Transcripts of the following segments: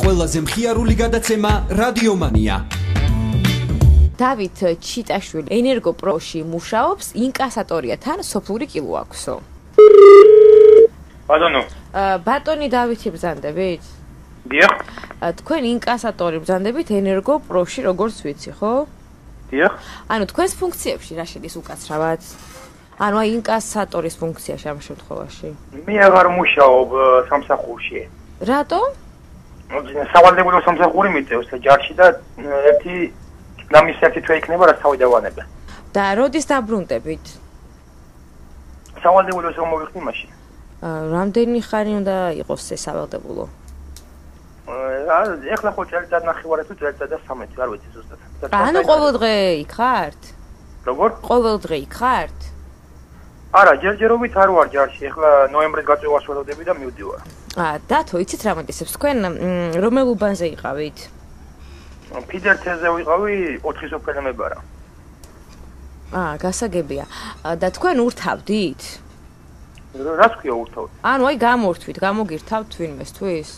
ყველაზე მხიარული გადაცემა რადიომანია. დავით ჩიტაშვილი ენერგოპროში მუშაობს, ინკასატორია თან სოფლური კილო აქვსო. ბატონი დავითი ბრძანდებით? დიახ. თქვენ ინკასატორი ბრძანდებით ენერგოპროში, როგორც ვიცი, ხო? დიახ. ანუ თქვენს ფუნქციებში რა შედის უკაცრავად? ანუ აი ინკასატორის ფუნქციაში ამ შემთხვევაში. მე აღარ მუშაობ სამსახურში. რატომ? სავალდებულო სამსახური მიწევს ჯარში და ერთი თვე იქნება რაც თავი დავანებე. და როდის დაბრუნდებით? სავალდებულოს რომ მოვიხდი მაშინ. რამდენი ხანი უნდა იყოს ეს სავალდებულო? ეხლა ხო წელიწად ნახევარი თუ წელიწად და 13 არ ვიცი ზუსტად. ანუ ყოველდღე იქ ხართ? როგორ? ყოველდღე იქ ხართ? არა, ჯერჯერობით არ ვარ ჯარში. ეხლა ნოემბრის გაწევას ველოდები და მივდივარ. დათო, იცით რა მოგესწრებს? თქვენ რომელ უბანზე იყავით? ფიდერცეზე ვიყავი 4 სოფელი მებარა. გასაგებია. და თქვენ урთავდით? რას ქვია урთავთ? ანუ აი გამორთვით, გამოგირთავთ ვინმესთვის?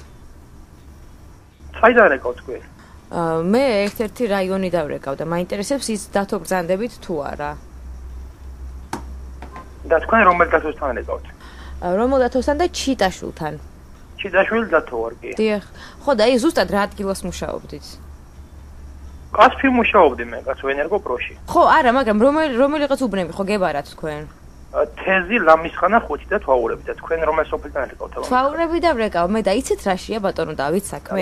საიდან ეკავთ თქვენ? მე ერთ-ერთი რაიონი დავრეკავ და მაინტერესებს ის დათო ბრძანდებით თუ არა. და თქვენ რომელ დათოსთან ეკავთ? რომელ დათოსთან და ჩიტაშვილთან. ჩიტაშვილი დათო ვარ კი. დიახ. ხო და აი ზუსტად რა ადგილას მუშაობდით? კასპი მუშაობდი მე, კაცო ენერგოპროში. ხო, არა, მაგრამ რომელიღაც უბნები ხო გებარათ თქვენ? თეზი, ლამისხანა, ხუთი და თვალურები და თქვენ რომელ სოფელთან ეკავთ? თვალურები და ვრეკავ მე და იცით რაშია ბატონო დავით საქმე?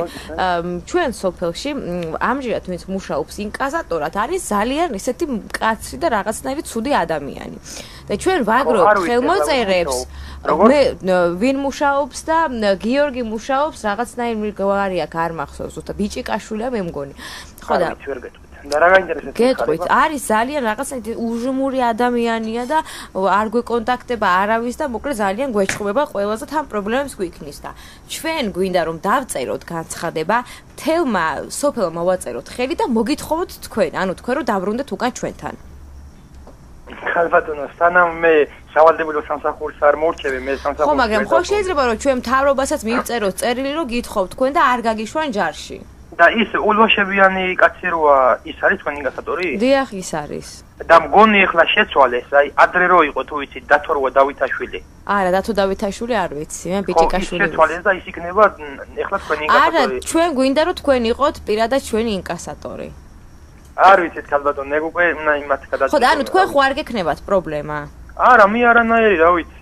ჩვენ სოფელში ამჯერად ვინც მუშაობს ინკაზატორად არის ძალიან ისეთი მკაცრი და რაღაცნაირი ცუდი ადამიანი. და ჩვენ ვაგრობთ ხელმოწერებს. მე ვინ მუშაობს და გიორგი მუშაობს რაღაცნაირი გვარი აქვს არ მახსოვს ზუსტად ბიჭიკაშვილია მე მგონი. ხო და და რა გაინტერესებს? გეტყვით, არის ძალიან რაღაცნაირი უჟმური ადამიანია და არ გვეკონტაქტება არავის და მოკლედ ძალიან გვეჭხუბება ყველაზე თან პრობლემებს გვიქნის და ჩვენ გვინდა რომ დავწეროთ განცხადება, თელმა სოფელმა მოვაწეროთ ხელი და მოგითხოვოთ თქვენ, ანუ თქვენ რომ დაბრუნდეთ უკან ჩვენთან. ხალბატონო, სანამ მე სავალდებულო სამსახურს არ მორჩები, მე სამსახურს ხო, მაგრამ ხო შეიძლება რომ ჩვენ მთავრობასაც მივწეროთ წერილი რომ გითხოვთ თქვენ და არ გაგიშვან ჯარში. და ის ულვაშებიანი კაცი როა, ის არის თქვენი ინკასატორი? დიახ, ის არის. და მგონი ეხლა შეცვალეს, აი ადრე რო იყო თუ ვიცი დათო როა დავითაშვილი. არა, დათო დავითაშვილი არ ვიცი, მე ბიჭიკაშვილი. შეცვალეს და ის იქნება ეხლა თქვენი ინკასატორი. არა, ჩვენ გვინდა რომ თქვენ იყოთ პირადად ჩვენი ინკასატორი. არ ვიცით ხალბატონო, მე უკვე იმათ გადაწყვეტე. ხო, და ანუ თქვენ ხო არ გექნებათ პრობლემა? არა, მე არანაირი, რა ვიცი.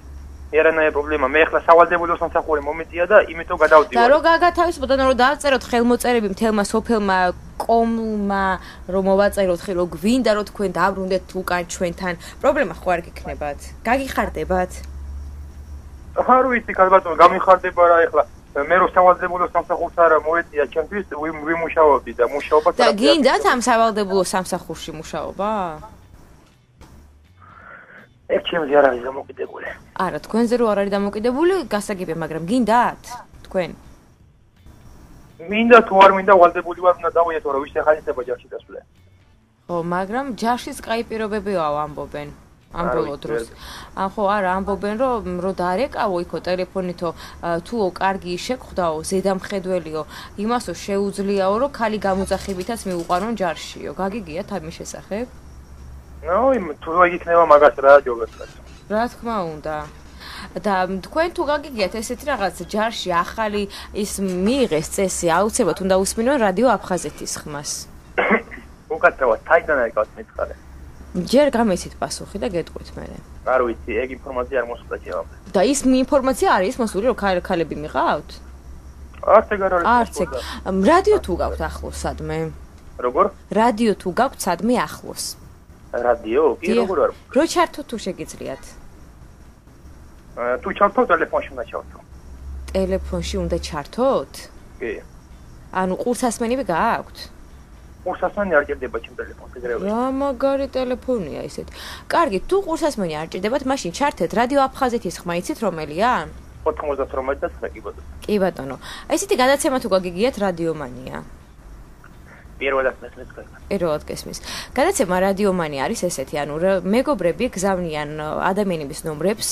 ერანაირი პრობლემა. მე ახლა სავალდებულო სამსახური მომიწია და იმიტომ გადავდივარ. და რო გაგათავისუფლოთ, ანუ რომ დავწეროთ ხელმოწერები მთელმა სოფელმა კომლმა, რომ მოვაწეროთ ხელი, რომ გვინდა რომ თქვენ დაბრუნდეთ უკან ჩვენთან. პრობლემა ხო არ გექნებათ? გაგიხარდებათ? არ ვიცი, ხალბატონო, გამიხარდება რა ახლა. მე რო სავალდებულო სამსახურს არა მოეწია ჩემთვის, ვიმუშაობდი და მუშაობა და გინდათ ამ სავალდებულო სამსახურში მუშაობა? ერთ ჩემზე არ არის დამოკიდებული. არა, თქვენზე რო არ არის დამოკიდებული, გასაგებია, მაგრამ გინდათ თქვენ? მინდა თუ არ მინდა ვალდებული ვარ, უნდა დავიეთო რა ვის ახალისება ჯარში დასვლე. ხო, მაგრამ ჯარში სკაი პირობებია ამბობენ. ამ ბოლო დროს. ხო, არა, ამბობენ რომ დაარეკავო იქო ტელეფონითო, თუ კარგი შეგხვდაო, ზედამხედველიო, იმასო შეუძლიაო, რომ ხალი გამოძახებითაც მიუყვანონ ჯარშიო. გაგიგიათ ამის შესახებ? თუ იქნება მაგას რა ჯობებსაც. რა თქმა უნდა. და თქვენ თუ გაგიგიათ ესეთი რაღაც ჯარში ახალი ის მიიღეს წესი, აუცილებლად უნდა უსმინონ რადიო აფხაზეთის ხმას. უკაცრავად, თაიდან ეკავთ მითხარე. ჯერ გამეცით პასუხი და გეტყვით მე. არ ვიცი, ეგ ინფორმაცია არ მოსულა ჩემამდე. და ის ინფორმაცია არის მოსული, რომ ქალები მიყავთ? არც ეგ არ არის. არც ეგ. რადიო თუ გაქვთ ახლოს სადმე? როგორ? რადიო თუ გაქვთ სადმე ახლოს? რადიო? კი, როგორ არ? რო ჩართო თუ შეგიძლიათ? თუ ჩართო ტელეფონში უნდა ჩართო. ტელეფონში უნდა ჩართოთ? კი. ანუ ყურსასმენები გაქვთ? ყურსასმენი არ ჭირდება ჩემ ტელეფონს ეგრევე. რა მაგარი ტელეფონია ისეთი. კარგი, თუ ყურსასმენი არ ჭირდებათ, მაშინ ჩართეთ რადიო აფხაზეთის ხმა, იცით რომელია? 99 კი ბატონო. კი ბატონო. ესეთი გადაცემა თუ გაგიგიათ რადიომანია. პირველად მესმის გაიგე. პირველად გესმის. გადაცემა რადიომანია არის ესეთი, ანუ მეგობრები გზავნიან ადამიანების ნომრებს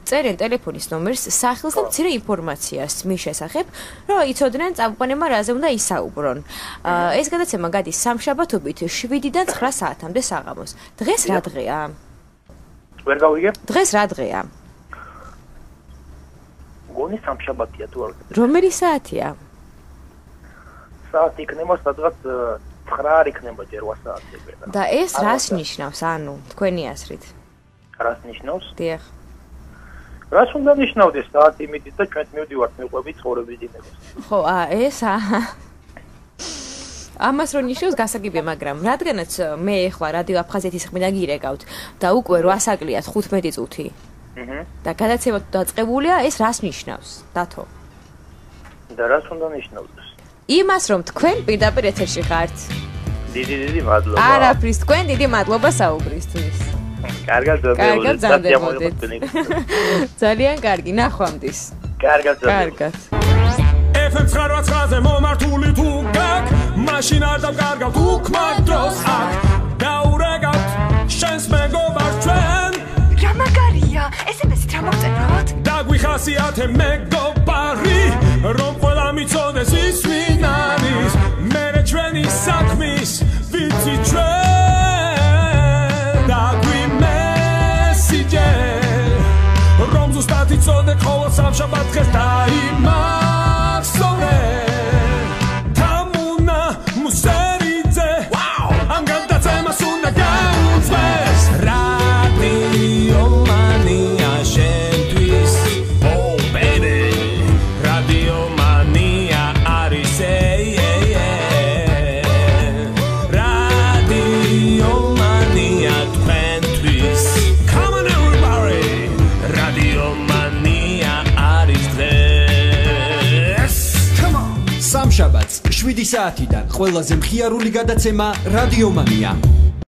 წერენ ტელეფონის ნომერს, სახელს და მცირე ინფორმაციას მის შესახებ, რომ იცოდნენ წამყვანებმა რაზე უნდა ისაუბრონ. ეს გადაცემა გადის სამშაბათობით 7-დან 9 საათამდე საღამოს. დღეს რა დღეა? ვერ გავიგე? დღეს რა დღეა? გონი სამშაბათია თუ არ? რომელი საათია? საათი იქნება სადღაც 9 არ იქნება ჯერ 8 საათი. და ეს რას ნიშნავს, ანუ თქვენი აზრით? რას ნიშნავს? დიახ. რას უნდა ნიშნავდეს საათი იმით და ჩვენ მივდივართ მიყვებით ცხოვრების დინებას. ხო, ეს ამას რო ნიშნავს გასაგებია, მაგრამ რადგანაც მე ახლა რადიო აფხაზეთის ხმიდან გირეკავთ და უკვე 8 საკლიათ 15 წუთი. და გადაცემა დაწყებულია, ეს რას ნიშნავს? დათო. და რას უნდა ნიშნავდეს? იმას, რომ თქვენ პირდაპირ ეთერში ხართ. დიდი მადლობა. არაფრის, თქვენ დიდი მადლობა საუბრისთვის. კარგად ძამდებოდეთ. ძალიან კარგი, ნახვამდის. კარგად. FM 9-ზე მომართული თუ გაკ, მაშინ არ დავკარგავთ უკმარ დროს აქ. დაურეგავთ შენს მეგობარ ჩვენ. რა მაგარია, SMS-ით რა მოგწეროთ? დაგვიხასიათე მეგობარი, რომ ყველა მიცოდეს ის ვინ არის. მერე ჩვენი საქმის ვიცი ჩვენ. დაგვიმესიჯე, რომ ზუსტად იცოდე ყოველ სამშაბათ დღეს დაიმახსოვრე. თამუნა მუსერიძე, ამ გადაცემას უნდა გაუძვეს. რადიო მანია შენთვის, oh baby, რადიო მანია არის რადიო მანია თქვენთვის. Come on everybody, რადიო მანია არის დღეს. Come on. სამშაბათს 7 საათიდან ყველაზე მხიარული გადაცემა რადიო მანია.